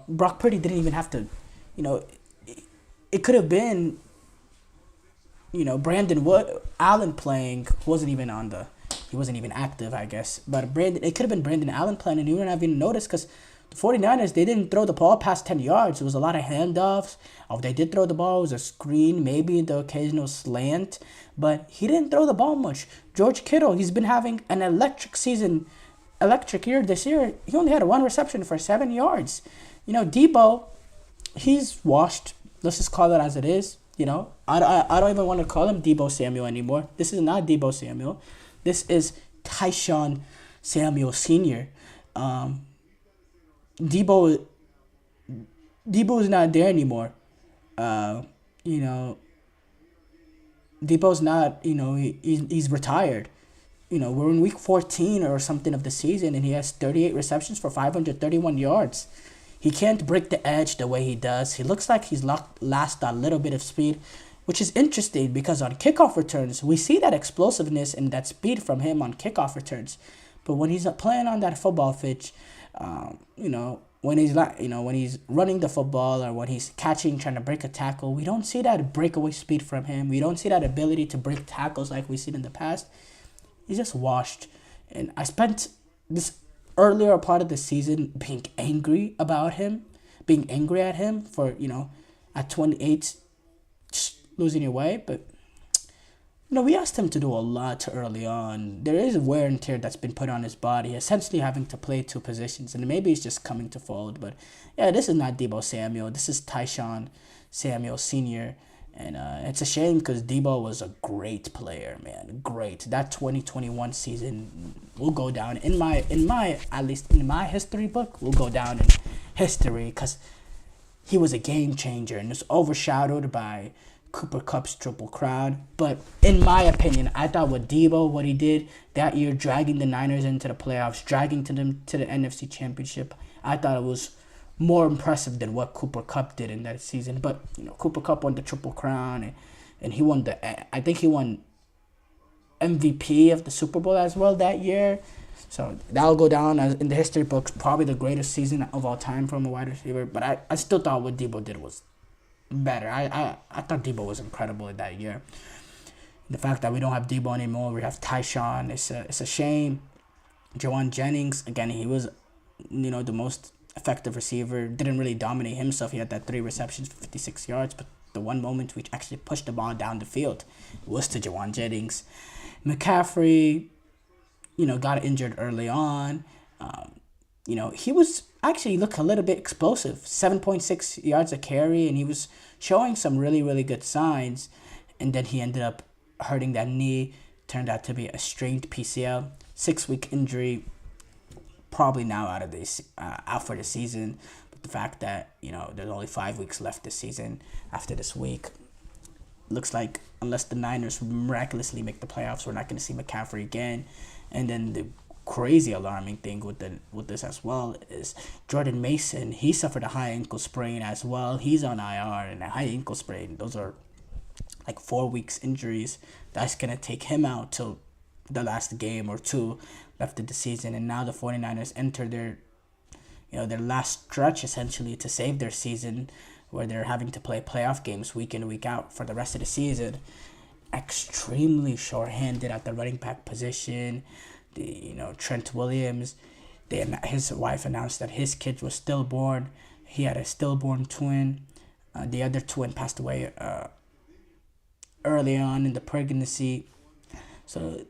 Brock Purdy didn't even have to, it could have been, Brandon Allen playing, he wasn't even active, I guess, but it could have been Brandon Allen playing, and you wouldn't have even noticed, because the 49ers, they didn't throw the ball past 10 yards. It was a lot of handoffs. If they did throw the ball, it was a screen, maybe the occasional slant. But he didn't throw the ball much. George Kittle, he's been having an electric year this year. He only had 1 reception for 7 yards. Debo, he's washed. Let's just call it as it is. I don't even want to call him Debo Samuel anymore. This is not Debo Samuel. This is Tyshawn Samuel Sr. Debo is not there anymore. Debo's not, he's retired. We're in week 14 or something of the season, and he has 38 receptions for 531 yards. He can't break the edge the way he does. He looks like he's lost a little bit of speed, which is interesting, because on kickoff returns, we see that explosiveness and that speed from him on kickoff returns. But when he's playing on that football pitch, when he's running the football, or when he's catching, trying to break a tackle, we don't see that breakaway speed from him. We don't see that ability to break tackles like we've seen in the past. He's just washed. And I spent this earlier part of the season being angry at him for, at 28, just losing your way. But we asked him to do a lot early on. There is wear and tear that's been put on his body, essentially having to play 2 positions, and maybe he's just coming to fold. But yeah, this is not Debo Samuel. This is Tyshawn Samuel Sr. And it's a shame, because Debo was a great player, man. Great. That 2021 season will go down at least in my history book, will go down in history, because he was a game changer, and it's overshadowed by Cooper Kupp's Triple Crown. But in my opinion, I thought with Debo, what he did that year, dragging the Niners into the playoffs, dragging them to the NFC Championship, I thought it was more impressive than what Cooper Kupp did in that season. But Cooper Kupp won the Triple Crown, and he won MVP of the Super Bowl as well that year. So that'll go down as in the history books, probably the greatest season of all time from a wide receiver. But I still thought what Debo did was better. I thought Debo was incredible in that year. The fact that we don't have Debo anymore, we have Tyshawn. It's a shame. Jawan Jennings, again, he was, the most effective receiver. Didn't really dominate himself. He had that 3 receptions for 56 yards, but the one moment we actually pushed the ball down the field was to Jawan Jennings. McCaffrey, got injured early on. He was actually looked a little bit explosive. 7.6 yards a carry, and he was showing some really, really good signs. And then he ended up hurting that knee. Turned out to be a strained PCL. 6-week injury. Probably now out for the season. But the fact that, there's only 5 weeks left this season after this week. Looks like unless the Niners miraculously make the playoffs, we're not going to see McCaffrey again. And then the crazy alarming thing with this as well is Jordan Mason. He suffered a high ankle sprain as well. He's on IR, and a high ankle sprain, those are like 4 weeks injuries. That's going to take him out till the last game or 2 left of the season. And now the 49ers enter their last stretch essentially to save their season, where they're having to play playoff games week in, week out for the rest of the season. Extremely short-handed at the running back position. Trent Williams, his wife announced that his kid was stillborn. He had a stillborn twin. The other twin passed away early on in the pregnancy. So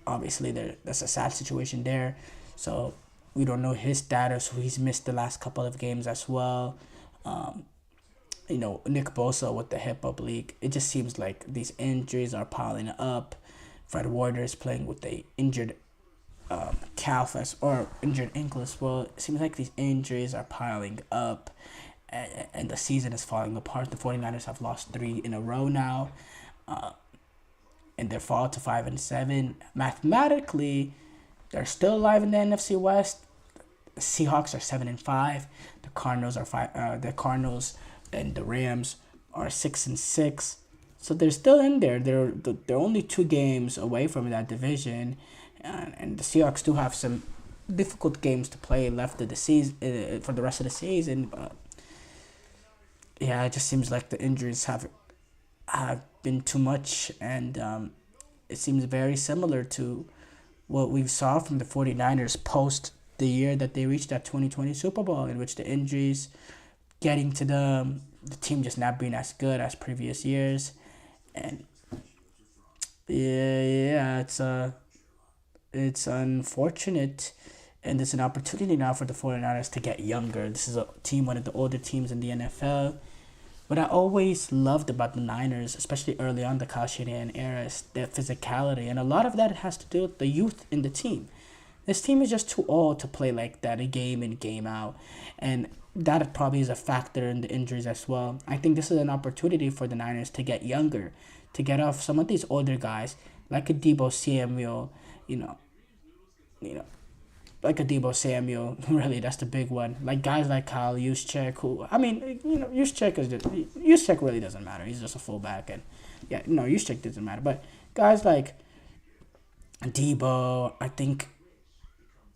obviously that's a sad situation there. So we don't know his status. He's missed the last couple of games as well. Nick Bosa with the hip oblique. It just seems like these injuries are piling up. Fred Warner is playing with the injured calf or injured ankle as well. It seems like these injuries are piling up, and the season is falling apart. The 49ers have lost 3 in a row now, and their fall to 5-7. Mathematically, they're still alive in the NFC West. The Seahawks are 7-5. The Cardinals are 5. The Cardinals and the Rams are 6-6. So they're still in there. They're only 2 games away from that division, and the Seahawks do have some difficult games to play left of the season for the rest of the season. But yeah, it just seems like the injuries have been too much, and it seems very similar to what we saw from the 49ers post the year that they reached that 2020 Super Bowl, in which the injuries getting to the team just not being as good as previous years. And yeah, it's unfortunate, and it's an opportunity now for the 49ers to get younger. This is a team, one of the older teams in the NFL. What I always loved about the Niners, especially early on the Kyle Shanahan era, is their physicality, and a lot of that has to do with the youth in the team. This team is just too old to play like that, a game in, game out, and that probably is a factor in the injuries as well. I think this is an opportunity for the Niners to get younger, to get off some of these older guys, like a Deebo Samuel, like a Deebo Samuel, really, that's the big one. Like guys like Kyle Juszczyk, Juszczyk really doesn't matter. He's just a fullback, and Juszczyk doesn't matter. But guys like Deebo, I think,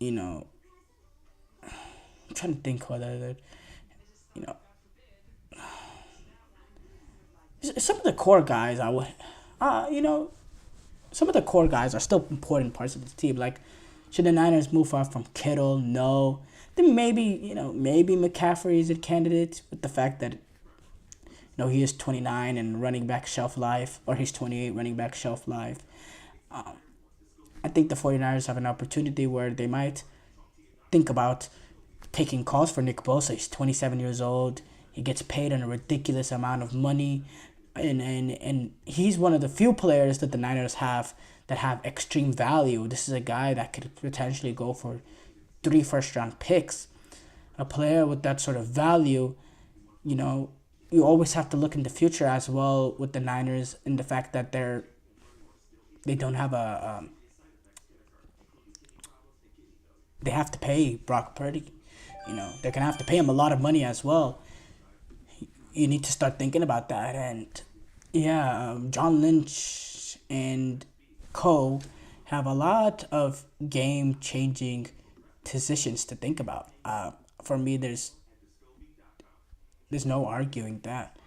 I'm trying to think what other, some of the core guys some of the core guys are still important parts of the team. Like, should the Niners move off from Kittle? No. Then maybe McCaffrey is a candidate, with the fact that, he is 29 and running back shelf life, or he's 28 running back shelf life. I think the 49ers have an opportunity where they might think about taking calls for Nick Bosa. He's 27 years old. He gets paid a ridiculous amount of money. And he's one of the few players that the Niners have that have extreme value. This is a guy that could potentially go for 3 first-round picks. A player with that sort of value, you always have to look in the future as well with the Niners, in the fact that they don't have they have to pay Brock Purdy. They're going to have to pay him a lot of money as well. You need to start thinking about that. And John Lynch and co have a lot of game-changing decisions to think about. For me, there's no arguing that.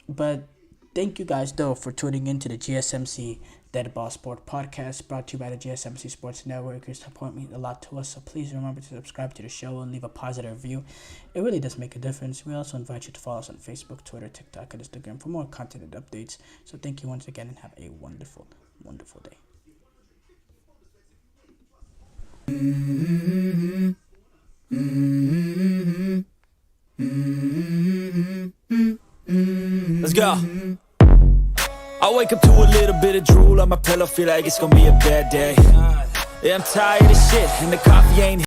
But thank you guys, though, for tuning into the GSMC Dead Ball Sport Podcast, brought to you by the GSMC Sports Network. Your support means a lot to us, so please remember to subscribe to the show and leave a positive review. It really does make a difference. We also invite you to follow us on Facebook, Twitter, TikTok, and Instagram for more content and updates. So thank you once again, and have a wonderful, wonderful day. Let's go. I wake up to a little bit of drool on my pillow, feel like it's gonna be a bad day. Yeah, I'm tired of shit, and the coffee ain't